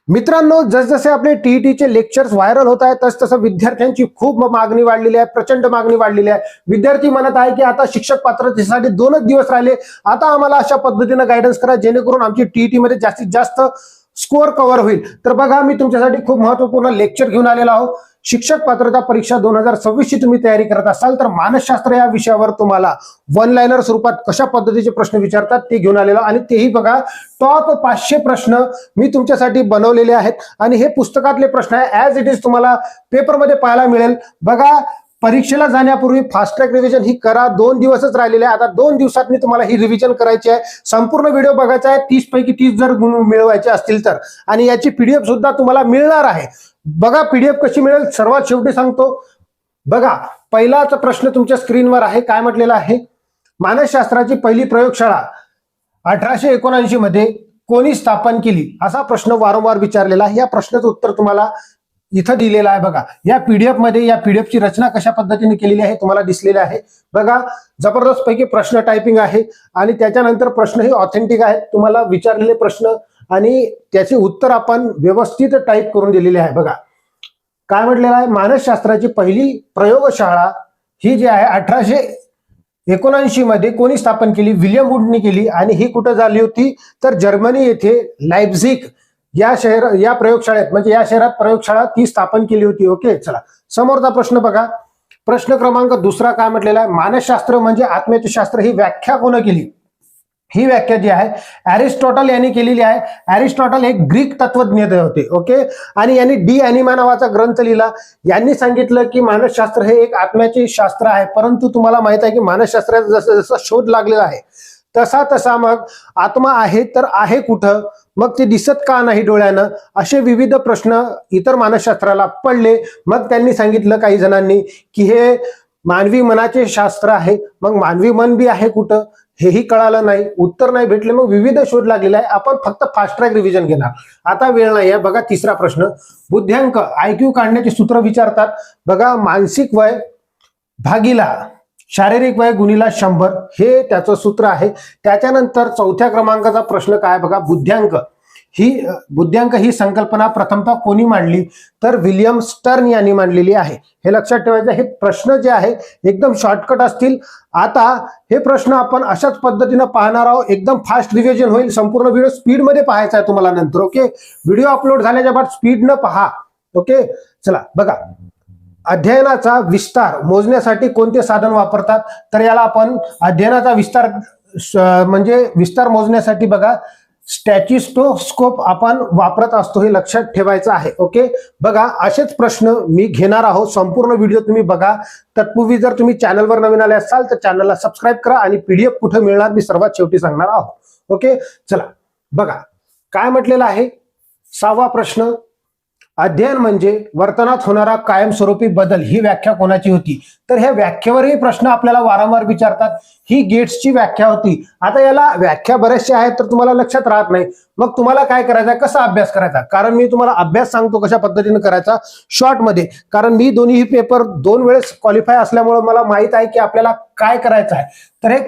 मित्रांनो, जसजसे आपले टीईटीचे लेक्चर्स व्हायरल होत आहेत तसतसं विद्यार्थ्यांची खूप मागणी वाढलेली आहे, प्रचंड मागणी वाढलेली आहे। विद्यार्थी म्हणत आहे की आता शिक्षक पात्रतेसाठी 2च दिवस राहिले, आता आम्हाला अशा पद्धतीने गायडन्स करा जेणेकरून आमची टीईटी मध्ये जास्तीत जास्त स्कोअर कव्हर होईल। तर बघा, मी तुमच्यासाठी खूप महत्त्वपूर्ण लेक्चर घेऊन आलेलो आहोत। शिक्षक पात्रता परीक्षा 2026 ची तुम्ही तयारी करत असाल तर मानसशास्त्र या विषयावर तुम्हाला वन लाइनर स्वरूपात कशा पद्धतीचे प्रश्न विचारतात ते घेऊन आलेलो, आणि तेही बघा टॉप 500 प्रश्न मी तुमच्यासाठी बनवलेले आहेत आणि हे पुस्तकातले प्रश्न आहे, ॲज इट इज तुम्हाला पेपरमध्ये पाहायला मिळेल। बघा, परीक्षेला जाण्यापूर्वी फास्ट ट्रॅक रिव्हिजन ही करा। 2 दिवसच राहिलेले आहे, आता 2 दिवसात मी तुम्हाला ही रिव्हिजन करायची आहे। संपूर्ण व्हिडिओ बघायचा आहे, 30 पैकी 30 जर गुण मिळवायचे असतील तर, आणि याची पीडीएफ सुद्धा तुम्हाला मिळणार आहे। बघा पीडीएफ कशी मिळेल सर्वात शेवटी सांगतो। बघा, पहिलाच प्रश्न तुमच्या स्क्रीनवर आहे, काय म्हटलेलं आहे, मानसशास्त्राची पहिली प्रयोगशाळा 1879 मध्ये कोणी स्थापन केली, असा प्रश्न वारंवार विचारलेला आहे। या प्रश्नाचं उत्तर तुम्हाला इथं दिलेलं आहे। बघा, या पीडीएफ मध्ये या पीडीएफ ची रचना कशा पद्धतीने केलेली आहे तुम्हाला दिसलेली आहे। बघा, जबरदस्त पैकी प्रश्न टायपिंग आहे आणि त्याच्यानंतर प्रश्न हे ऑथेंटिक आहेत। तुम्हाला विचारलेले प्रश्न आणि त्याचे उत्तर आपण व्यवस्थित टाईप करून दिलेले आहे। बघा काय म्हटलेलं आहे, मानसशास्त्राची पहिली प्रयोगशाळा ही जी आहे 1879 मध्ये कोणी स्थापन केली, विल्यम वुडनी केली, आणि ही कुठं झाली होती तर जर्मनी येथे लाइप्झिग या प्रयोगशाळेत, म्हणजे या शहरात प्रयोगशाळा ती स्थापन केली होती। ओके, चला समोरचा प्रश्न बघा। प्रश्न क्रमांक 2 काय म्हटलेला आहे, मानसशास्त्र म्हणजे आत्म्याचे शास्त्र ही व्याख्या कोण केली? ही व्याख्या जी आहे अरिस्टॉटल यांनी केलेली आहे। अरिस्टॉटल हे ग्रीक तत्वज्ञ होते। ओके, आणि यांनी डी ॲनिमा नावाचा ग्रंथ लिहिला। यांनी सांगितलं की मानसशास्त्र हे एक आत्म्याचे शास्त्र आहे, परंतु तुम्हाला माहित आहे की मानसशास्त्राचा जसा जसा शोध लागलेला आहे तसा तसा मग आत्मा आहे तर आहे कुठं, मग ते दिसत का नाही डोळ्यानं, असे विविध प्रश्न इतर मानसशास्त्राला पडले। मग त्यांनी सांगितलं काही जणांनी की हे मानवी मनाचे शास्त्र आहे, मग मानवी मन बी आहे कुठं हेही कळालं नाही, उत्तर नाही भेटले, मग विविध शोध लागलेला आहे। आपण फक्त फास्ट ट्रॅक रिव्हिजन घेणार, आता वेळ नाही आहे। बघा तिसरा प्रश्न, बुद्ध्यांक IQ काढण्याचे सूत्र विचारतात। बघा, मानसिक वय भागीला शारीरिक वय गुणिला 100 हे त्याचं सूत्र आहे। त्याच्यानंतर 4थ्या क्रमांकाचा प्रश्न काय बघा, बुद्ध्यांक ही संकल्पना प्रथमतः कोणी मांडली, तर विल्यम स्टर्न यांनी मांडलेली आहे। हे लक्षात ठेवायचं। हे प्रश्न जे आहे एकदम शॉर्टकट असतील। आता हे प्रश्न आपण अशाच पद्धतीने पाहणार आहोत, एकदम फास्ट रिव्हिजन होईल। संपूर्ण व्हिडिओ स्पीड मध्ये पाहायचा आहे तुम्हाला नंतर। ओके, व्हिडिओ अपलोड झाल्याच्या बाद स्पीड न पहा। ओके, चला बघा, अध्ययनाचा विस्तार मोजण्यासाठी कोणते साधन वापरतात, तर याला आपण अध्ययनाचा विस्तार म्हणजे विस्तार मोजण्यासाठी बघा स्टॅचिस्टोस्कोप आपण वापरत असतो, हे लक्षात ठेवायचं आहे। ओके, बघा असेच प्रश्न मी घेणार आहोत। संपूर्ण व्हिडिओ तुम्ही बघा। तत्पूर्वी जर तुम्ही चॅनलवर नवीन आले असाल तर चॅनलला सबस्क्राईब करा, आणि पीडीएफ कुठे मिळणार मी सर्वात शेवटी सांगणार आहोत। ओके, चला बघा काय म्हटलेलं आहे। 6वा प्रश्न, अध्ययन म्हणजे वर्तनात होणारा कायमस्वरूपी बदल, ही व्याख्या कोणाची होती, तर ह्या व्याख्येवरही प्रश्न आपल्याला वारंवार विचारतात। ही गेट्सची व्याख्या होती। आता याला व्याख्या बऱ्याचशा आहेत तर तुम्हाला लक्षात राहत नाही, मग तुम्हाला काय करायचं, कसा अभ्यास करायचा, कारण मी तुम्हाला अभ्यास सांगतो कशा पद्धतीने करायचा शॉर्ट मध्ये, कारण मी दोन्ही पेपर 2 वेळेस क्वालिफाय असल्यामुळे मला माहित आहे की आपल्याला काय करायचं आहे। तर हे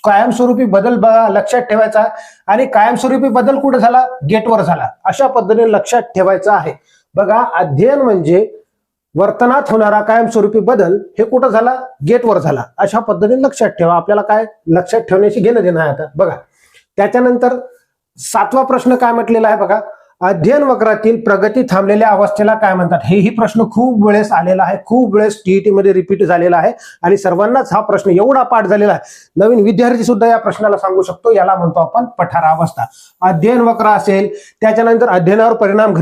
कायमस्वरूपी बदल बघा लक्षात ठेवायचा, आणि कायमस्वरूपी बदल कुठे झाला, गेटवर झाला, अशा पद्धतीने लक्षात ठेवायचं आहे। बघा, अध्ययन म्हणजे वर्तनात होणारा कायमस्वरूपी बदल हे कुठं झाला, गेटवर झाला, अशा पद्धतीने लक्षात ठेवा। आपल्याला काय लक्षात ठेवण्याची घेणं देणं आहे आता। बघा त्याच्यानंतर 7वा प्रश्न काय म्हटलेला आहे बघा, अध्ययन वक्रातील प्रगती थांबलेल्या अवस्थेला काय म्हणतात। हेही प्रश्न खूप वेळेस आलेला आहे, खूप वेळेस टीईटी मध्ये रिपीट झालेला आहे, आणि सर्वांनाच हा प्रश्न एवढा पाठ झालेला आहे, नवीन विद्यार्थी सुद्धा या प्रश्नाला सांगू शकतो। याला म्हणतो आपण पठारावस्था। अध्ययन वक्र असेल, त्याच्यानंतर अध्ययनावर परिणाम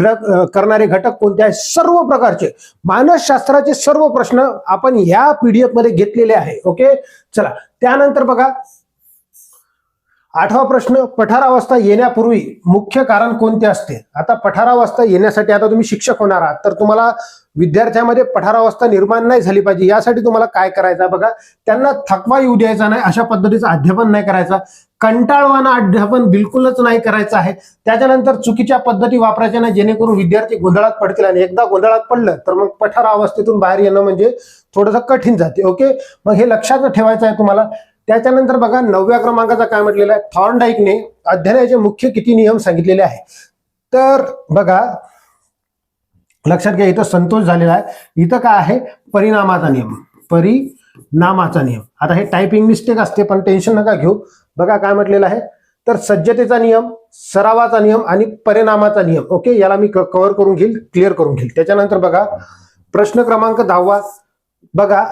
करणारे घटक कोणते आहेत, सर्व प्रकारचे मानसशास्त्राचे सर्व प्रश्न आपण या पीडीएफ मध्ये घेतलेले आहे। ओके, चला त्यानंतर बघा 8वा प्रश्न, पठारावस्था येण्यापूर्वी मुख्य कारण कोणते असते। आता पठारावस्था येण्यासाठी, आता तुम्ही शिक्षक होणार आहात तर तुम्हाला विद्यार्थ्यामध्ये पठारावस्था निर्माण नाही झाली पाहिजे, यासाठी तुम्हाला काय करायचं आहे बघा, त्यांना थकवा येऊ द्यायचा नाही, अशा पद्धतीचं अध्यापन नाही करायचा, कंटाळवाना अध्यापन बिलकुलच नाही करायचं आहे। त्याच्यानंतर चुकीच्या पद्धती वापरायच्या नाही, जेणेकरून विद्यार्थी गोंधळात पडतील, आणि एकदा गोंधळात पडलं तर मग पठारावस्थेतून बाहेर येणं म्हणजे थोडंसं कठीण जाते। ओके, मग हे लक्षात ठेवायचं आहे तुम्हाला। त्याच्यानंतर बघा 9व्या क्रमांकाचा काय म्हटलेला आहे, थॉर्नडाईकने अध्ययनाचे मुख्य किती नियम सांगितलेले आहे। तर बघा लक्षात घ्या, इथं संतोष झालेला आहे, इथं काय आहे परिणामाचा नियम, परिणामाचा नियम. आता हे टायपिंग मिस्टेक असते पण टेन्शन नका घेऊ. बघा काय म्हटलेलं आहे, तर सज्जतेचा नियम, सरावाचा नियम आणि परिणामाचा नियम. ओके, याला मी कव्हर करून घेईल, क्लिअर करून घेईल. त्याच्यानंतर बघा प्रश्न क्रमांक 10. बघा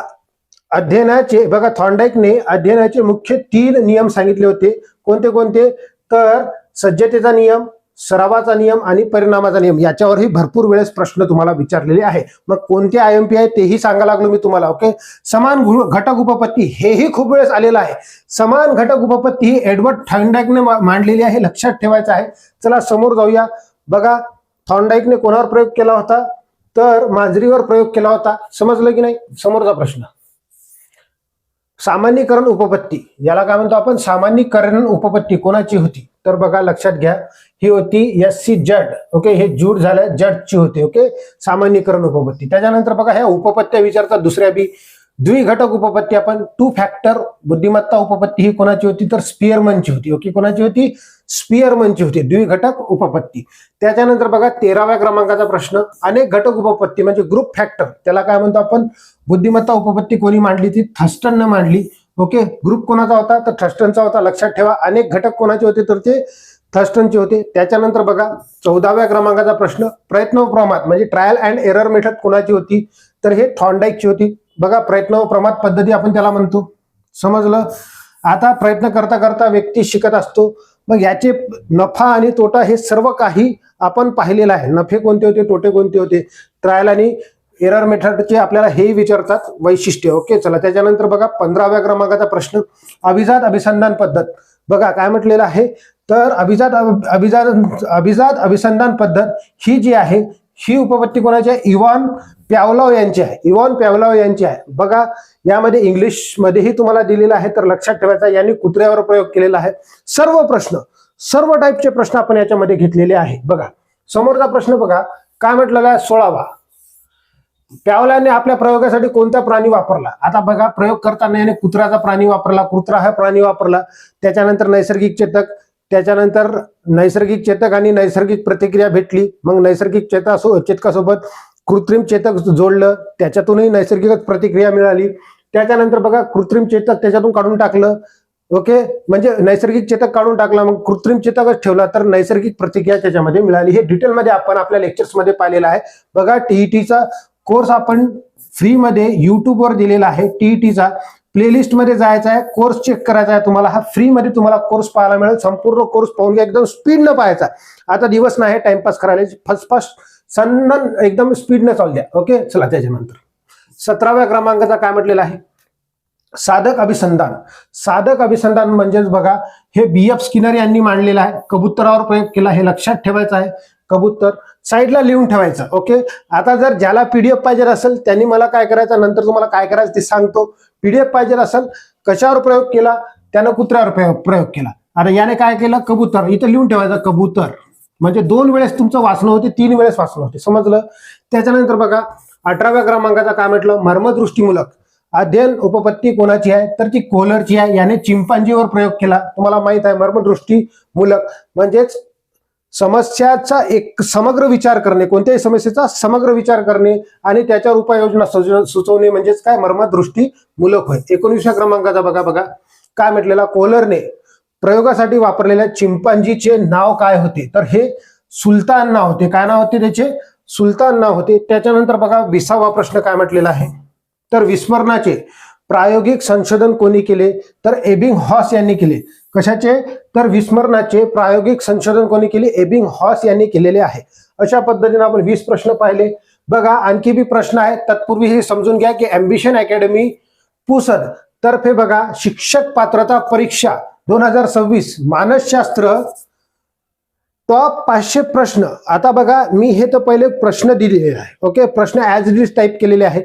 अध्ययनाचे, बघा थॉर्नडाईकने अध्ययनाचे मुख्य 3 नियम सांगितले होते. कोणते कोणते, तर सज्जतेचा नियम, सरावाचा नियम आणि परिणामाचा नियम. याच्यावरही भरपूर वेळेस प्रश्न तुम्हाला विचारलेले आहे. मग कोणते IMP आहे तेही सांगा लागलो मी तुम्हाला. ओके, समान घटक उपपत्ती हेही खूप वेळेस आलेलं आहे. समान घटक उपपत्ती ही एडवर्ड थॉर्नडाईकने मांडलेली आहे, लक्षात ठेवायचं आहे. चला समोर जाऊया. बघा थॉर्नडाईकने कोणावर प्रयोग केला होता, तर मांजरीवर प्रयोग केला होता. समजलं की नाही. समोरचा प्रश्न, सामान्यीकरण उपपत्ती, याला काय म्हणतो आपण, सामान्यीकरण उपपत्ती कोणाची होती, तर बघा लक्षात घ्या, ही होती SC जड. ओके, हे जूड झालं, जडची होती. ओके, सामान्यीकरण उपपत्ती. त्याच्यानंतर बघा ह्या उपपत्त्या विचारतात दुसऱ्या बी. द्विघटक उपपत्ती, आपण 2 फॅक्टर बुद्धिमत्ता उपपत्ती ही कोणाची होती, तर स्पियरमनची होती. ओके, कोणाची होती, स्पियरमनची होती द्विघटक उपपत्ती. त्याच्यानंतर बघा 13व्या क्रमांकाचा प्रश्न, अनेक घटक उपपत्ती म्हणजे ग्रुप फॅक्टर, त्याला काय म्हणतो आपण, बुद्धिमत्ता उपपत्ती कोणी मांडली, ती थर्स्टनने मांडली. ओके, ग्रुप कोणाचा होता, तर थर्स्टनचा होता. लक्षात ठेवा, अनेक घटक कोणाचे होते, तर ते थर्स्टनचे होते. त्याच्यानंतर बघा 14व्या क्रमांकाचा प्रश्न, प्रयत्न व प्रमाद म्हणजे ट्रायल अँड एरर मेथड कोणाची होती, तर हे थॉर्नडाईकची होती. बघा प्रयत्न व प्रमाद पद्धती आपण त्याला म्हणतो. समजलं. आता प्रयत्न करता करता व्यक्ती शिकत असतो. मग याचे नफा आणि तोटा हे सर्व काही आपण पाहिलेलं आहे. नफे कोणते होते, तोटे कोणते होते, ट्रायल आणि एरर मेथडचे आपल्याला हे विचारतात वैशिष्ट्य. ओके, चला त्याच्यानंतर बघा 15व्या क्रमांकाचा प्रश्न, अभिजात अभिसंधान पद्धत. बघा काय म्हटलेलं आहे, तर अभिजात अभिसंधान पद्धत ही जी आहे, ही उपपत्ती कोणाची आहे, इव्हॉन प्यावलॉव यांची आहे. इव्हॉन प्यावलॉव यांची आहे. बघा यामध्ये इंग्लिश मध्येही तुम्हाला दिलेलं आहे, तर लक्षात ठेवायचा, यांनी कुत्र्यावर प्रयोग केलेला आहे. सर्व प्रश्न, सर्व टाईपचे प्रश्न आपण याच्यामध्ये घेतलेले आहे. बघा समोरचा प्रश्न बघा काय म्हटलेला आहे, 16वा, प्यावल्याने आपल्या प्रयोगासाठी कोणता प्राणी वापरला. आता बघा प्रयोग करताना याने कुत्र्याचा प्राणी वापरला, कुत्रा हा प्राणी वापरला. त्याच्यानंतर नैसर्गिक चेतक, त्याच्यानंतर नैसर्गिक चेतक आणि नैसर्गिक प्रतिक्रिया भेटली. मग नैसर्गिक चेतकासोबत कृत्रिम चेतक जोडलं, त्याच्यातूनही नैसर्गिक प्रतिक्रिया मिळाली. त्याच्यानंतर बघा कृत्रिम चेतक त्याच्यातून काढून टाकलं. ओके, म्हणजे नैसर्गिक चेतक काढून टाकला, मग कृत्रिम चेतकच ठेवला, तर नैसर्गिक प्रतिक्रिया त्याच्यामध्ये मिळाली. हे डिटेलमध्ये आपण आपल्या लेक्चर्समध्ये पाहिलेलं आहे. बघा टीईटीचा कोर्स आपण फ्रीमध्ये युट्यूबवर दिलेला आहे. टीईटीचा प्लेलिस्ट मध्ये जायचा आहे, कोर्स चेक करायचा आहे तुम्हाला. हा फ्रीमध्ये तुम्हाला कोर्स पाहायला मिळेल. संपूर्ण कोर्स पाहून घ्या, एकदम स्पीडनं पाहायचा. आता दिवस नाही टाइमपास करायला, फर्स्ट सन्नन एकदम स्पीडनं चालू द्या. ओके, चला त्याच्यानंतर 17व्या क्रमांकाचा काय म्हटलेला आहे, साधक अभिसंधान. साधक अभिसंधान म्हणजेच बघा हे BF स्किनर यांनी मांडलेलं आहे. कबुतरावर प्रयोग केला, हे लक्षात ठेवायचं आहे. कबूतर साईडला लिहून ठेवायचं. ओके, आता जर ज्याला PDF पाहिजे असेल त्यांनी मला काय करायचं, नंतर तुम्हाला काय करायचं ते सांगतो. PDF पाहिजे असेल, कशावर प्रयोग केला, त्यानं कुत्र्यावर प्रयोग केला. आता याने काय केलं, कबूतर, इथं लिहून ठेवायचं कबूतर, म्हणजे 2 वेळेस तुमचं वाचणं होते, 3 वेळेस वाचणं होते. समजलं. त्याच्यानंतर बघा 18व्या क्रमांकाचा काय म्हटलं, मर्मदृष्टीमूलक अध्ययन उपपत्ती कोणाची आहे, तर ती कोहलरची आहे. याने चिंपांजीवर प्रयोग केला. तुम्हाला माहित आहे मर्मदृष्टीमूलक म्हणजेच समस्याचा एक समग्र विचार करणे, कोणत्याही समस्येचा समग्र विचार करणे आणि त्याच्यावर उपाययोजना सुचवणे म्हणजेच काय, मर्मदृष्टीमूलक होय. 19व्या क्रमांकाचा बघा काय म्हटलेला, कोहलरने प्रयोगासाठी वापरलेल्या चिंपांजीचे नाव काय होते, तर हे सुलतान नाव होते. काय नाव होते त्याचे, सुलतान नाव होते. त्याच्यानंतर बघा 20वा प्रश्न काय म्हटलेला आहे, तर विस्मरणाचे प्रायोगिक संशोधन कोणी केले, तर एबिंगहॉस यांनी केले. कशाचे, तर विस्मरणाचे प्रायोगिक संशोधन कोणी केले, एबिंगहॉस यांनी केलेले आहे. अशा पद्धतीने आपण 20 प्रश्न पाहिले. बघा आणखी बी प्रश्न आहेत, तत्पूर्वी हे समजून घ्या की अँबिशन अकॅडमी पुसद तर्फे बघा शिक्षक पात्रता परीक्षा 2026 मानसशास्त्र टॉप 500 प्रश्न. आता बघा मी हे तर पहिले प्रश्न दिलेले आहे. ओके, प्रश्न ऍज इट इज टाईप केलेले आहेत.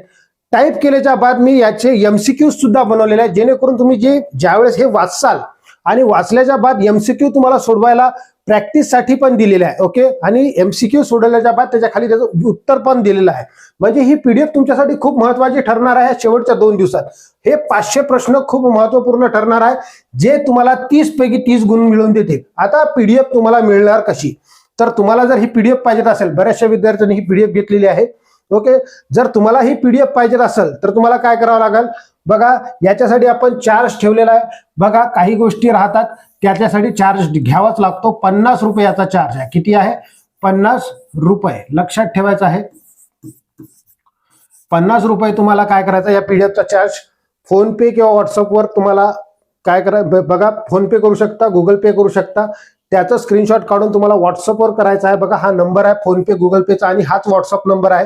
टाईप केल्याच्या बाद मी याचे MCQ सुद्धा बनवलेले आहेत, जेणेकरून तुम्ही ज्यावेळेस हे वाचाल आणि वाचल्याच्या बाद MCQ तुम्हाला सोडवायला प्रॅक्टिससाठी पण दिलेलं आहे. ओके, आणि MCQ सोडवल्याच्या बाद त्याच्या खाली त्याचं उत्तर पण दिलेलं आहे. म्हणजे ही PDF तुमच्यासाठी खूप महत्वाची ठरणार आहे शेवटच्या 2 दिवसात. हे 500 प्रश्न खूप महत्वपूर्ण ठरणार आहे, जे तुम्हाला 30 पैकी 30 गुण मिळवून देतील. आता PDF तुम्हाला मिळणार कशी, तर तुम्हाला जर ही पीडीएफ पाहिजे असेल, बऱ्याचशा विद्यार्थ्यांनी ही पीडीएफ घेतलेली आहे. ओके, जर तुम्हाला ही पीडीएफ पाहिजे असेल तर तुम्हाला काय करावं लागेल बघा, याच्यासाठी आपण चार्ज ठेवलेला आहे. बघा काही गोष्टी राहतात त्याच्यासाठी चार्ज घ्यावाच लागतो. 50 रुपये याचा चार्ज आहे. किती आहे? 50 रुपये. लक्षात ठेवायचं आहे. 50 रुपये तुम्हाला काय करायचं, या पीडीएफचा चार्ज. फोन पे किंवा व्हॉट्सअपवर तुम्हाला काय करायचं बघा, फोन पे करू शकता, गुगल पे करू शकता. त्याचा स्क्रीनशॉट काढून तुम्हाला व्हॉट्सअपवर करायचा आहे. बघा हा नंबर आहे फोन पे गुगल पेचा आणि हाच व्हॉट्सअप नंबर आहे.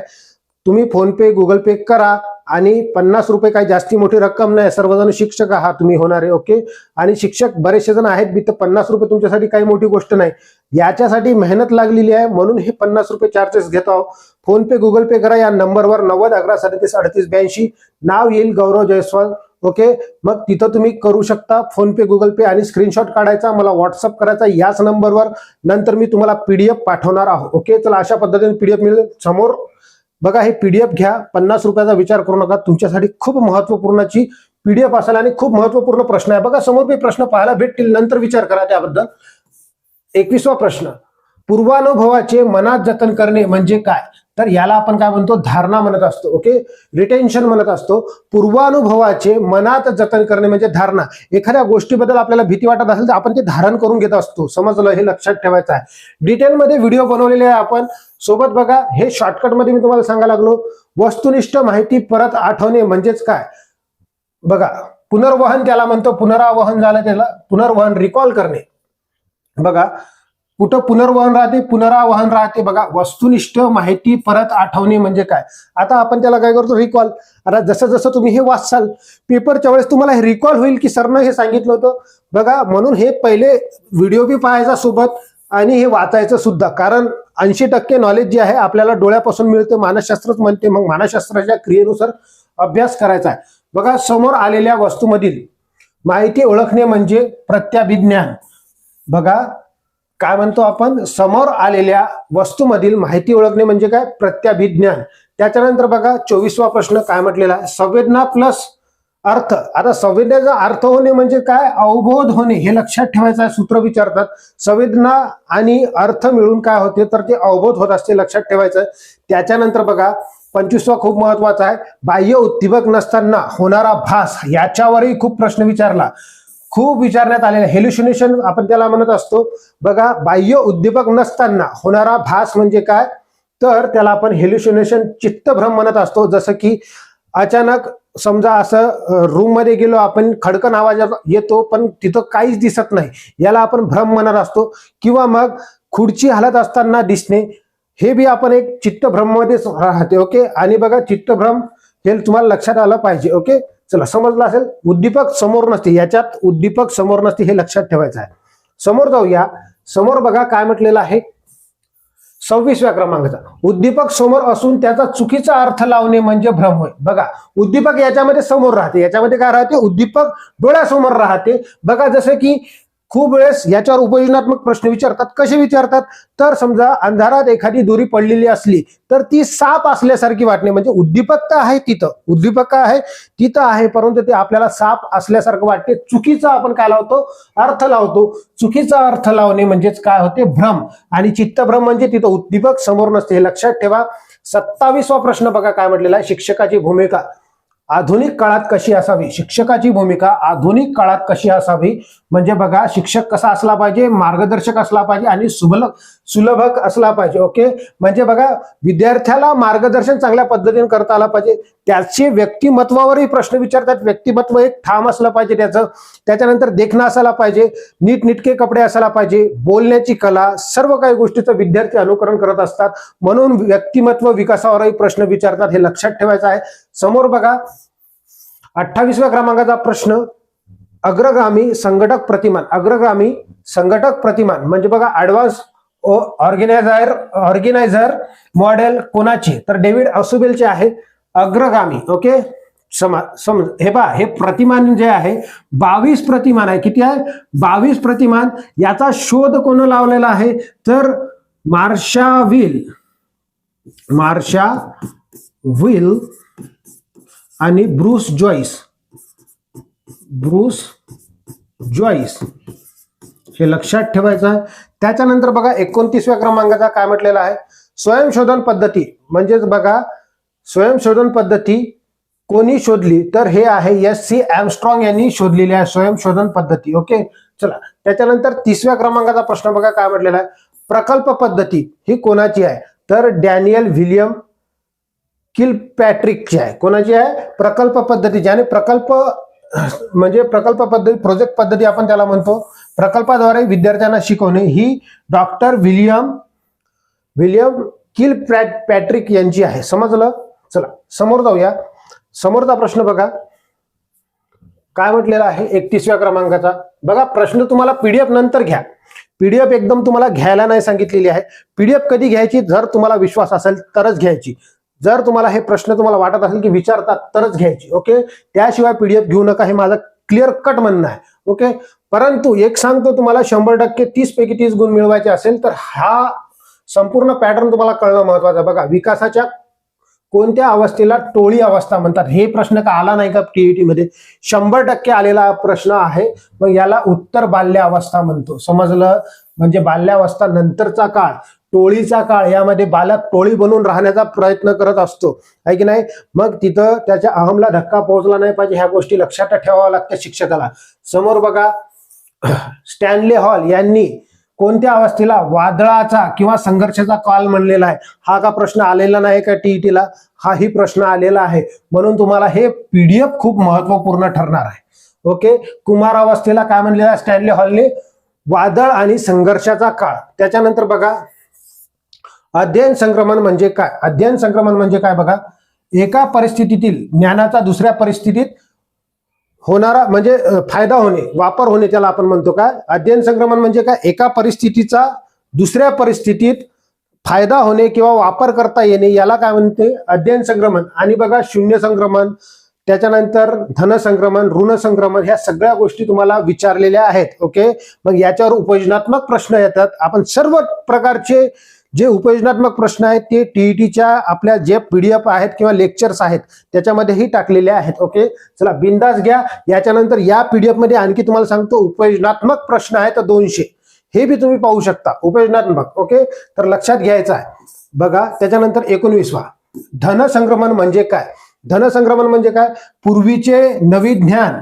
तुम्ही फोन पे गुगल पे करा आणि 50 रुपये काही जास्ती मोठी रक्कम नाही. सर्वजण शिक्षक आहात तुम्ही होणारे. ओके, आणि शिक्षक बरेचसे जण आहेत बी, तर 50 रुपये तुमच्यासाठी काही मोठी गोष्ट नाही. याच्यासाठी मेहनत लागलेली आहे म्हणून हे 50 रुपये चार्जेस घेत आहोत. फोन पे गुगल पे करा या नंबरवर 9011373882. नाव येईल गौरव जयस्वाल. ओके, मग तिथं तुम्ही करू शकता फोन पे गुगल पे आणि स्क्रीनशॉट काढायचा, मला व्हॉट्सअप करायचा याच नंबरवर. नंतर मी तुम्हाला पीडीएफ पाठवणार आहोत. ओके, चला अशा पद्धतीने पीडीएफ मिळेल समोर. बघा हे पीडीएफ घ्या. 50 रुपयाचा विचार करू नका. तुमच्यासाठी खूप महत्वपूर्णची पीडीएफ असेल आणि खूप महत्वपूर्ण प्रश्न आहे. बघा समोर मी प्रश्न पाहायला भेटतील, नंतर विचार करा त्याबद्दल. 21वा प्रश्न, पूर्वानुभवाचे मनात जतन करणे म्हणजे काय? तर याला आपण काय म्हणतो? धारणा म्हणत असतो. ओके, रिटेन्शन म्हणत असतो. पूर्वानुभवाचे मनात जतन करणे म्हणजे धारणा. एखाद्या गोष्टीबद्दल आपल्याला भीती वाटत असेल तर आपण ते धारण करून घेत असतो. समजलं? हे लक्षात ठेवायचं आहे. डिटेलमध्ये व्हिडिओ बनवलेले आहे आपण सोबत. बघा हे शॉर्टकटमध्ये मी तुम्हाला सांगायला लागलो. वस्तुनिष्ठ माहिती परत आठवणे म्हणजेच काय? बघा पुनर्वहन त्याला म्हणतो. पुनरावहन झालं त्याला पुनर्वहन, रिकॉल करणे. बघा कुठं पुनर्वहन राहते, पुनरावहन राहते. बघा वस्तुनिष्ठ माहिती परत आठवणे म्हणजे काय? आता आपण त्याला काय करतो? रिकॉल. आता जसं जसं तुम्ही हे वाचाल पेपरच्या वेळेस तुम्हाला हे रिकॉल होईल की सरनं हे सांगितलं होतं. बघा म्हणून हे पहिले व्हिडिओ बी पाहायचा सोबत आणि हे वाचायचं सुद्धा, कारण 80% नॉलेज जे आहे आपल्याला डोळ्यापासून मिळते. मानसशास्त्रच म्हणते, मग मानसशास्त्राच्या क्रियेनुसार अभ्यास करायचा आहे. बघा समोर आलेल्या वस्तूमधील माहिती ओळखणे म्हणजे प्रत्याभिज्ञान. बघा काय म्हणतो आपण? समोर आलेल्या वस्तूमधील माहिती ओळखणे म्हणजे काय? प्रत्याभिज्ञान. त्याच्यानंतर बघा 24वा प्रश्न काय म्हटलेला आहे? संवेदना प्लस अर्थ. आता संवेदनेचा अर्थ होणे म्हणजे काय? अवबोध होणे. हे लक्षात ठेवायचं आहे. सूत्र विचारतात. संवेदना आणि अर्थ मिळून काय होते? तर ते अवबोध होत असते. लक्षात ठेवायचं. त्याच्यानंतर बघा 25वा खूप महत्वाचा आहे. बाह्य उद्दीपक नसताना होणारा भास. याच्यावरही खूप प्रश्न विचारला, खूप विचारण्यात आलेला. हेल्युसिनेशन आपण त्याला म्हणत असतो. बघा बाह्य उद्दीपक नसताना होणारा भास म्हणजे काय? तर त्याला आपण हेल्युसिनेशन, चित्तभ्रम म्हणत असतो. जसं की अचानक समजा असं रूम मध्ये गेलो आपण, खडकन आवाज येतो पण तिथं काहीच दिसत नाही, याला आपण भ्रम म्हणत असतो. किंवा मग खुर्ची हलत असताना दिसणे, हे बी आपण एक चित्तभ्रम मध्येच राहते. ओके, आणि बघा चित्तभ्रम हे तुम्हाला लक्षात आलं पाहिजे. ओके, चला समजलं असेल. उद्दीपक समोर नसते, याच्यात उद्दीपक समोर नसते हे लक्षात ठेवायचं आहे. समोर जाऊया. समोर बघा काय म्हटलेलं आहे 26व्या क्रमांकाचा. उद्दीपक समोर असून त्याचा चुकीचा अर्थ लावणे म्हणजे भ्रम होय. बघा उद्दीपक याच्यामध्ये समोर राहते, याच्यामध्ये काय राहते? उद्दीपक डोळ्यासमोर राहते. बघा जसं की खूप वेळेस याच्यावर उपयोजनात्मक प्रश्न विचारतात. कसे विचारतात? तर समजा अंधारात एखादी दोरी पडलेली असली तर ती साप असल्यासारखी वाटणे म्हणजे उद्दीपक तर आहे तिथं, उद्दीपक काय आहे तिथं आहे, परंतु ते आपल्याला साप असल्यासारखं वाटते. चुकीचा आपण काय लावतो? अर्थ लावतो. चुकीचा अर्थ लावणे म्हणजेच काय होते? भ्रम. आणि चित्तभ्रम म्हणजे तिथं उद्दीपक समोर नसते, हे लक्षात ठेवा. 27वा प्रश्न बघा काय म्हटलेला आहे? शिक्षकाची भूमिका आधुनिक काळात कशी असावी? शिक्षकाची भूमिका आधुनिक काळात कशी असावी म्हणजे बघा शिक्षक कसा असला पाहिजे? मार्गदर्शक असला पाहिजे आणि सुलभक असला पाहिजे. ओके, म्हणजे बघा विद्यार्थ्याला मार्गदर्शन चांगल्या पद्धतीने करता आलं पाहिजे. त्याचे व्यक्तिमत्वावरही प्रश्न विचारतात. व्यक्तिमत्व एक ठाम असलं पाहिजे त्याचं. त्याच्यानंतर देखणं असायला पाहिजे, नीटनेटके कपडे असायला पाहिजे, बोलण्याची कला, सर्व काही गोष्टीचं विद्यार्थी अनुकरण करत असतात. म्हणून व्यक्तिमत्व विकासावरही प्रश्न विचारतात, हे लक्षात ठेवायचं आहे. समोर बघा 28व्या क्रमांकाचा प्रश्न, अग्रगामी संघटक प्रतिमान. अग्रगामी संघटक प्रतिमान म्हणजे बघा ऍडव्हान्स ऑर्गेनायझर मॉडेल कोणाचे? तर डेव्हिड असुबेलचे आहे. अग्रगामी. ओके, समज हे पहा, हे प्रतिमान जे आहे 22 प्रतिमान आहे. किती आहे? 22 प्रतिमान. याचा शोध कोण लावलेला आहे? तर मार्शा विल आणि ब्रूस जॉईस हे लक्षात ठेवायचं आहे. त्याच्यानंतर बघा 29व्या क्रमांकाचा काय म्हटलेला आहे, स्वयंशोधन पद्धती. म्हणजेच बघा स्वयंशोधन पद्धती कोणी शोधली, तर हे आहे S.C. आर्मस्ट्रॉंग यांनी शोधलेली आहे स्वयंशोधन पद्धती. ओके, चला त्याच्यानंतर 30व्या क्रमांकाचा प्रश्न बघा काय म्हटलेला आहे, प्रकल्प पद्धती ही कोणाची आहे, तर डॅनियल विल्यम किलपॅट्रिकची आहे. कोणाची आहे, प्रकल्प पद्धती. ज्याने प्रकल्प म्हणजे प्रकल्प पद्धती, प्रोजेक्ट पद्धती आपण त्याला म्हणतो, प्रकल्पाद्वारे विद्यार्थ्यांना शिकवणे, ही डॉक्टर विलियम किलपॅट्रिक यांची आहे. समजलं. चला समोर जाऊया. समोरचा प्रश्न बघा काय म्हटलेला आहे 31व्या क्रमांकाचा. बघा प्रश्न तुम्हाला पीडीएफ नंतर घ्या. पीडीएफ एकदम तुम्हाला घ्यायला नाही सांगितलेली आहे. पीडीएफ कधी घ्यायची, जर तुम्हाला विश्वास असेल तरच घ्यायची. जर तुम्हाला हे प्रश्न तुम्हाला वाटत असेल की विचारतात तरच घ्यायची. ओके, त्याशिवाय पीडीएफ घेऊ नका, हे माझं क्लिअर कट म्हणणं आहे. ओके, परंतु एक सांगतो तुम्हाला, 100% 30 पैकी 30 गुण मिळवायचे असेल तर हा संपूर्ण पॅटर्न तुम्हाला कळणं महत्वाचं आहे. बघा विकासाच्या कोणत्या अवस्थेला टोळी अवस्था म्हणतात, हे प्रश्न का आला नाही का टीईटी मध्ये, 100% आलेला प्रश्न आहे. मग याला उत्तर बाल्यावस्था म्हणतो. समजलं. म्हणजे बाल्यावस्था नंतरचा काळ, टोळीचा काळ, यामध्ये बालक टोळी बनून राहण्याचा प्रयत्न करत असतो, आहे की नाही. मग तिथं त्याच्या अहमला धक्का पोहोचला नाही पाहिजे, ह्या गोष्टी लक्षात ठेवाव्या लागतात शिक्षकाला. समोर बघा स्टॅनले हॉल यांनी कोणत्या अवस्थेला वादळाचा किंवा संघर्षाचा काल म्हणलेला आहे. हा का प्रश्न आलेला नाही का टीईटीला, हाही प्रश्न आलेला आहे. म्हणून तुम्हाला हे पीडीएफ खूप महत्वपूर्ण ठरणार आहे. ओके, कुमार अवस्थेला काय म्हणलेला आहे स्टॅनले हॉलने, वादळ आणि संघर्षाचा काळ. त्याच्यानंतर बघा अध्ययन संक्रमण म्हणजे काय. अध्ययन संक्रमण म्हणजे काय बघा, एका परिस्थितीतील ज्ञानाचा दुसऱ्या परिस्थितीत होणारा म्हणजे फायदा होणे, वापर होणे, त्याला आपण म्हणतो काय अध्ययन संक्रमण म्हणजे काय, एका परिस्थितीचा दुसऱ्या परिस्थितीत फायदा होणे किंवा वापर करता येणे, याला काय म्हणते अध्ययन संक्रमण. आणि बघा शून्य संक्रमण, त्याच्यानंतर धन संक्रमण, ऋण संक्रमण, ह्या सगळ्या गोष्टी तुम्हाला विचारलेल्या आहेत. ओके, मग याच्यावर उपयोजनात्मक प्रश्न येतात. आपण सर्व प्रकारचे जे उपयोजनात्मक प्रश्न आहेत ते टीईटीच्या आपल्या जे पीडीएफ आहेत किंवा लेक्चर्स आहेत त्याच्यामध्येही टाकलेले आहेत. ओके, चला बिंदास घ्या. याच्यानंतर या पीडीएफ मध्ये आणखी तुम्हाला सांगतो उपयोजनात्मक प्रश्न आहेत 200, हे बी तुम्ही पाहू शकता उपयोजनात्मक. ओके, तर लक्षात घ्यायचं आहे. बघा त्याच्यानंतर 19वा धनसंक्रमण म्हणजे काय. धनसंक्रमण म्हणजे काय, पूर्वीचे नवीन ज्ञान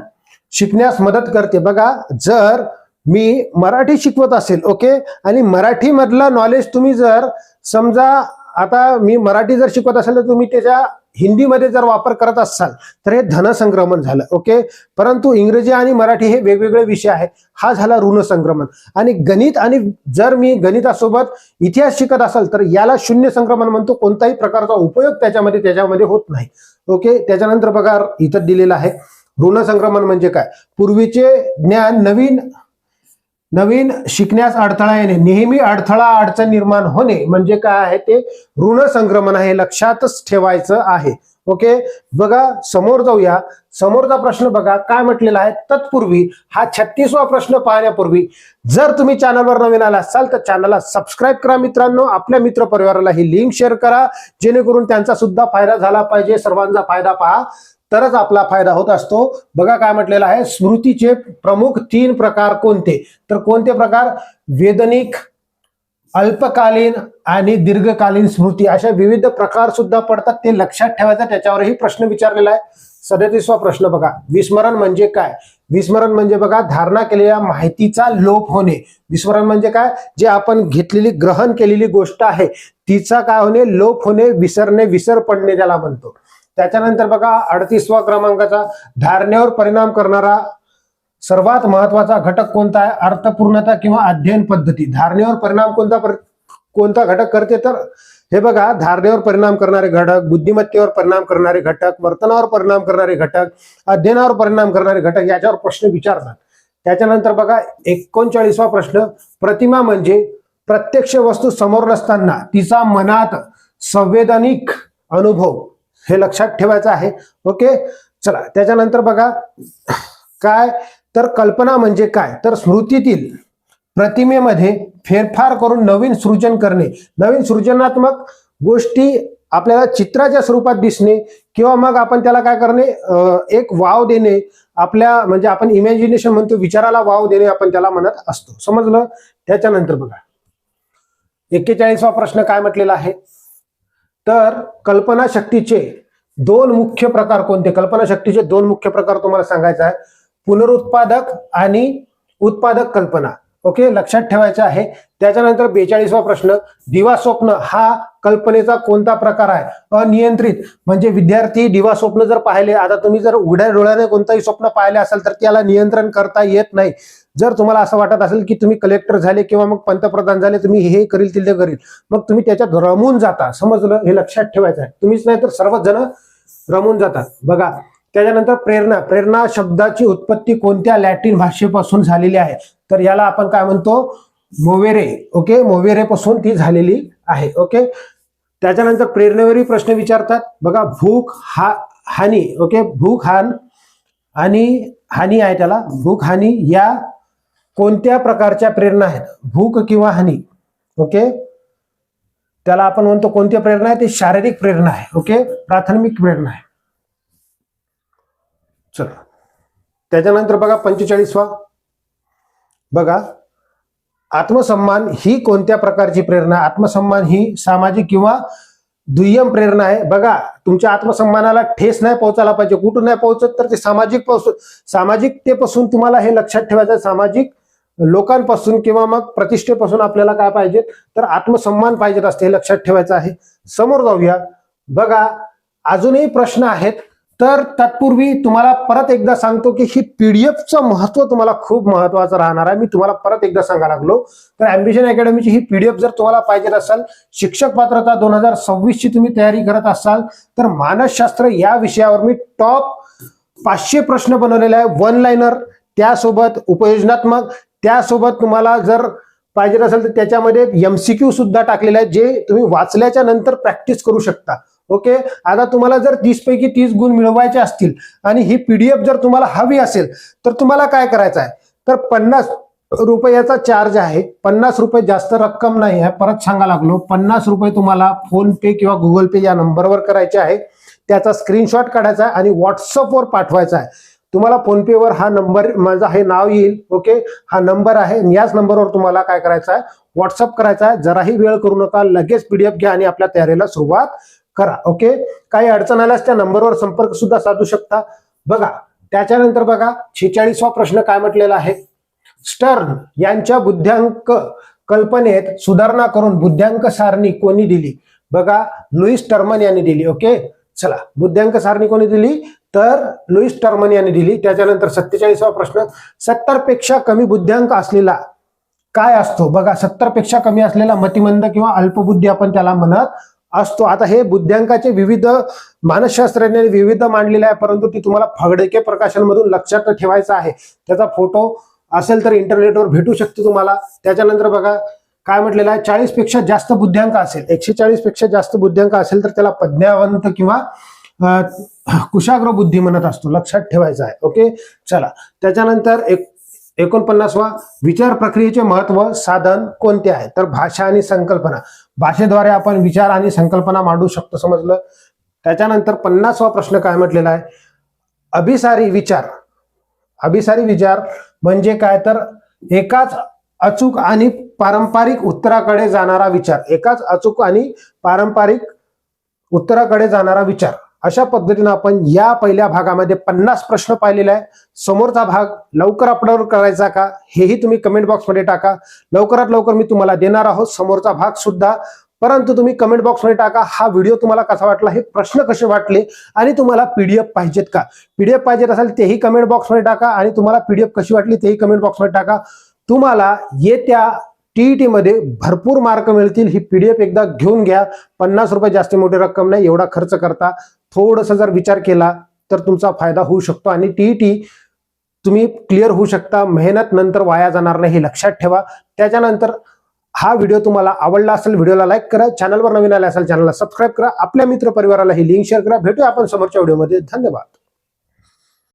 शिकण्यास मदत करते. बघा जर मी मराठी शिकवत असेल, ओके, आणि मराठी मधलं नॉलेज तुम्ही जर समजा, आता मी मराठी जर शिकवत असेल तर तुम्ही त्याच्या हिंदीमध्ये जर वापर करत असाल तर हे धनसंक्रमण झालं. ओके, परंतु इंग्रजी आणि मराठी हे वेगवेगळे विषय आहेत, हा झाला ऋण संक्रमण. आणि गणित, आणि जर मी गणितासोबत इतिहास शिकत असाल तर याला शून्य संक्रमण म्हणतो. कोणताही प्रकारचा उपयोग त्याच्यामध्ये होत नाही. ओके, त्याच्यानंतर बघा इथं दिलेलं आहे ऋण संक्रमण म्हणजे काय, पूर्वीचे ज्ञान नवीन शिकण्यास अडथळा येणे, नेहमी अडथळा अडचण निर्माण होणे म्हणजे काय आहे ते ऋण संक्रमण आहे. लक्षातच ठेवायचं आहे. ओके, बघा समोर जाऊया. समोरचा प्रश्न बघा काय म्हटलेला आहे. तत्पूर्वी हा 36वा प्रश्न पाहण्यापूर्वी जर तुम्ही चॅनलवर नवीन आला असाल तर चॅनलला सबस्क्राईब करा मित्रांनो. आपल्या मित्र परिवाराला ही लिंक शेअर करा, जेणेकरून त्यांचा सुद्धा फायदा झाला पाहिजे. सर्वांचा फायदा पहा तरच आपला फायदा होत असतो. बघा काय म्हटलेलं आहे, स्मृतीचे प्रमुख 3 प्रकार कोणते, तर कोणते प्रकार, वेदनिक, अल्पकालीन आणि दीर्घकालीन स्मृती, अशा विविध प्रकार सुद्धा पडतात, ते लक्षात ठेवायचं. त्याच्यावरही प्रश्न विचारलेला आहे. 37वा प्रश्न बघा, विस्मरण म्हणजे काय. विस्मरण म्हणजे बघा धारणा केलेल्या माहितीचा लोप होणे. विस्मरण म्हणजे काय, जे आपण घेतलेली ग्रहण केलेली गोष्ट आहे तिचा काय होणे, लोप होणे, विसरणे, विसर पडणे त्याला म्हणतो. त्याच्यानंतर बघा 38वा क्रमांकाचा, धारणेवर परिणाम करणारा सर्वात महत्वाचा घटक कोणता आहे, अर्थपूर्णता किंवा अध्ययन पद्धती. धारणेवर परिणाम कोणता घटक करते, तर हे बघा धारणेवर परिणाम करणारे घटक, बुद्धिमत्तेवर परिणाम करणारे घटक, वर्तनावर परिणाम करणारे घटक, अध्ययनावर परिणाम करणारे घटक, याच्यावर प्रश्न विचारतात. त्याच्यानंतर बघा 39वा प्रश्न, प्रतिमा म्हणजे प्रत्यक्ष वस्तू समोर नसताना तिचा मनात संवेदनिक अनुभव, हे लक्षात ठेवायचं आहे. ओके, चला त्याच्यानंतर बघा काय, तर कल्पना म्हणजे काय, तर स्मृतीतील प्रतिमेमध्ये फेरफार करून नवीन सृजन करणे. नवीन सृजनात्मक गोष्टी आपल्याला चित्राच्या स्वरूपात दिसणे किंवा मग आपण त्याला काय करणे, एक वाव देणे, आपल्या म्हणजे आपण इमॅजिनेशन म्हणतो, विचाराला वाव देणे आपण त्याला म्हणत असतो. समजलं. त्याच्यानंतर बघा 41वा प्रश्न काय म्हटलेला आहे, तर कल्पना शक्तीचे दोन मुख्य प्रकार कोणते. कल्पना शक्तीचे दोन मुख्य प्रकार तुम्हाला सांगायचं आहे, पुनरुत्पादक आणि उत्पादक कल्पना. ओके, लक्षात ठेवायचं आहे. त्याच्यानंतर 42वा प्रश्न, दिवा स्वप्न हा कल्पनेचा कोणता प्रकार आहे. अनियंत्रित म्हणजे विद्यार्थी दिवा स्वप्न जर पाहिले, आता तुम्ही जर उघड्या डोळ्याने कोणताही स्वप्न पाहिले असेल तर त्याला नियंत्रण करता येत नाही. जर तुम्हाला असं वाटत असेल की तुम्ही कलेक्टर झाले किंवा मग पंतप्रधान झाले, तुम्ही हे करील ते करील, मग तुम्ही त्याच्यात रमून जाता. समजलं. हे लक्षात ठेवायचं आहे. तुम्हीच नाही तर सर्वच जण रमून जातात. बघा त्याच्यानंतर प्रेरणा. प्रेरणा शब्दाची उत्पत्ती कोणत्या लॅटिन भाषेपासून झालेली आहे, तर याला आपण काय म्हणतो, मोवेरे. ओके, मोवेरे पासून ती झालेली आहे. ओके, त्याच्यानंतर प्रेरणेवरील प्रश्न विचारतात. बघा भूक हानी. ओके, भूक आणि हानी आहे, त्याला भूक हानी या कोणत्या प्रकारच्या प्रेरणा आहेत, भूक किंवा हानी. ओके, त्याला आपण म्हणतो कोणती प्रेरणा आहे, ती शारीरिक प्रेरणा आहे. ओके, प्राथमिक प्रेरणा आहे. चला त्याच्यानंतर बघा 45वा, बघा आत्मसन्मान ही कोणत्या प्रकारची प्रेरणा. आत्मसन्मान ही सामाजिक किंवा दुय्यम प्रेरणा आहे. बघा तुमच्या आत्मसन्मानाला ठेस नाही पोहोचायला पाहिजे, कुठून नाही पोहोचत तर ते सामाजिकतेपासून तुम्हाला हे लक्षात ठेवायचं. सामाजिक लोकांपासून किंवा मग प्रतिष्ठेपासून आपल्याला काय पाहिजे, तर आत्मसन्मान पाहिजे असते, हे लक्षात ठेवायचं आहे. समोर जाऊया. बघा अजूनही प्रश्न आहेत, तर तत्पूर्वी तुम्हाला परत एकदा सांगतो की ही पीडीएफचं महत्व तुम्हाला खूप महत्वाचं राहणार आहे. मी तुम्हाला परत एकदा सांगायला लागलो, तर अँबिशन अकॅडमीची ही पीडीएफ जर तुम्हाला पाहिजे असेल, शिक्षक पात्रता 2026 ची तुम्ही तयारी करत असाल, तर मानसशास्त्र या विषयावर मी टॉप 500 प्रश्न बनवलेले आहे, वन लाइनर, त्यासोबत उपयोजनात्मक, त्यासोबत तुम्हाला जर पाहिजे असेल तर त्याच्यामध्ये एमसीक्यू सुद्धा टाकलेले आहेत, जे तुम्ही वाचल्याच्या नंतर प्रॅक्टिस करू शकता. ओके, आता तुम्हाला जर 30 पैकी 30 गुण मिळवायचे असतील आणि ही पीडीएफ जर तुम्हाला हवी असेल, तर तुम्हाला काय करायचं आहे, तर 50 रुपयाचा चार्ज आहे. 50 रुपये जास्त रक्कम नाही आहे, परत सांगा लागलो. 50 रुपये तुम्हाला फोन पे किंवा गुगल पे या नंबरवर करायचे आहे. त्याचा स्क्रीनशॉट काढायचा आणि व्हॉट्सअपवर पाठवायचा आहे. तुम्हाला फोनपेवर हा नंबर, माझा हे नाव येईल. ओके, हा नंबर आहे, याच नंबरवर तुम्हाला काय करायचं आहे, व्हॉट्सअप करायचा आहे. जराही वेळ करू नका, लगेच पीडीएफ घ्या आणि आपल्या तयारीला सुरुवात करा. ओके, काही अडचण आल्यास त्या नंबरवर संपर्क सुद्धा साधू शकता. बघा त्याच्यानंतर बघा 46वा प्रश्न काय म्हटलेला आहे, स्टर्न यांच्या बुद्ध्यांक कल्पनेत सुधारणा करून बुद्ध्यांक सारणी कोणी दिली. बघा लुईस टर्मन यांनी दिली. ओके, चला बुद्ध्यांक सारणी कोणी दिली, तर लुईस टर्मन यांनी दिली. त्याच्यानंतर 47वा प्रश्न, 70 पेक्षा कमी बुद्ध्यांक असलेला काय असतो. बघा 70 पेक्षा कमी असलेला मतिमंद किंवा अल्पबुद्धी आपण त्याला म्हणत असतो. आता हे बुद्ध्यांकाचे विविध मानसशास्त्रज्ञांनी विविध मांडलेले आहे, परंतु ती तुम्हाला फडके प्रकाशनमधून लक्षात ठेवायचं आहे. त्याचा फोटो असेल तर इंटरनेटवर भेटू शकतो तुम्हाला. त्याच्यानंतर बघा काय म्हटलेलं आहे, 40 पेक्षा जास्त बुद्ध्यांक असेल, 140 पेक्षा जास्त बुद्ध्यांक असेल तर त्याला प्रज्ञावंत किंवा कुशाग्र बुद्धी म्हणत असतो, लक्षात ठेवायचं आहे. ओके, चला त्याच्यानंतर 49वा, विचार प्रक्रियेचे महत्व साधन कोणते आहे, तर भाषा आणि संकल्पना. भाषेद्वारे आपण विचार आणि संकल्पना मांडू शकतो. समजलं. त्याच्यानंतर 50वा प्रश्न काय म्हटलेला आहे, अभिसारी विचार. अभिसारी विचार म्हणजे काय, तर एकाच अचूक आणि पारंपरिक उत्तराकडे जाणारा विचार. एकाच अचूक आणि पारंपरिक उत्तराकडे जाणारा विचार. अशा पद्धतीने आपण या पहिल्या भागामध्ये 50 प्रश्न पाहिलेले आहे. समोरचा भाग लवकर अपलोड करायचा का, हेही तुम्ही कमेंट बॉक्समध्ये टाका. लवकरात लवकर मी तुम्हाला देणार आहोत समोरचा भाग सुद्धा, परंतु तुम्ही कमेंट बॉक्समध्ये टाका हा व्हिडिओ तुम्हाला कसा वाटला, हे प्रश्न कसे वाटले, आणि तुम्हाला पीडीएफ पाहिजेत का. पीडीएफ पाहिजेत असेल तेही कमेंट बॉक्समध्ये टाका, आणि तुम्हाला पीडीएफ कशी वाटली तेही कमेंट बॉक्समध्ये टाका. तुम्हाला येत्या टीईटी मध्ये भरपूर मार्क मिळतील. ही पीडीएफ एकदा घेऊन घ्या. 50 रुपये जास्त मोठी रक्कम नाही, एवढा खर्च करता. थोडंसं जर विचार केला तर तुमचा फायदा होऊ शकतो आणि टीईटी तुम्ही क्लिअर होऊ शकता. मेहनत नंतर वाया जाणार नाही, हे लक्षात ठेवा. त्याच्यानंतर हा व्हिडिओ तुम्हाला आवडला असेल, व्हिडिओला लाईक करा. चॅनलवर नवीन आले असेल चॅनलला सबस्क्राईब करा. आपल्या मित्र परिवाराला ही लिंक शेअर करा. भेटूया आपण समोरच्या व्हिडिओमध्ये. धन्यवाद.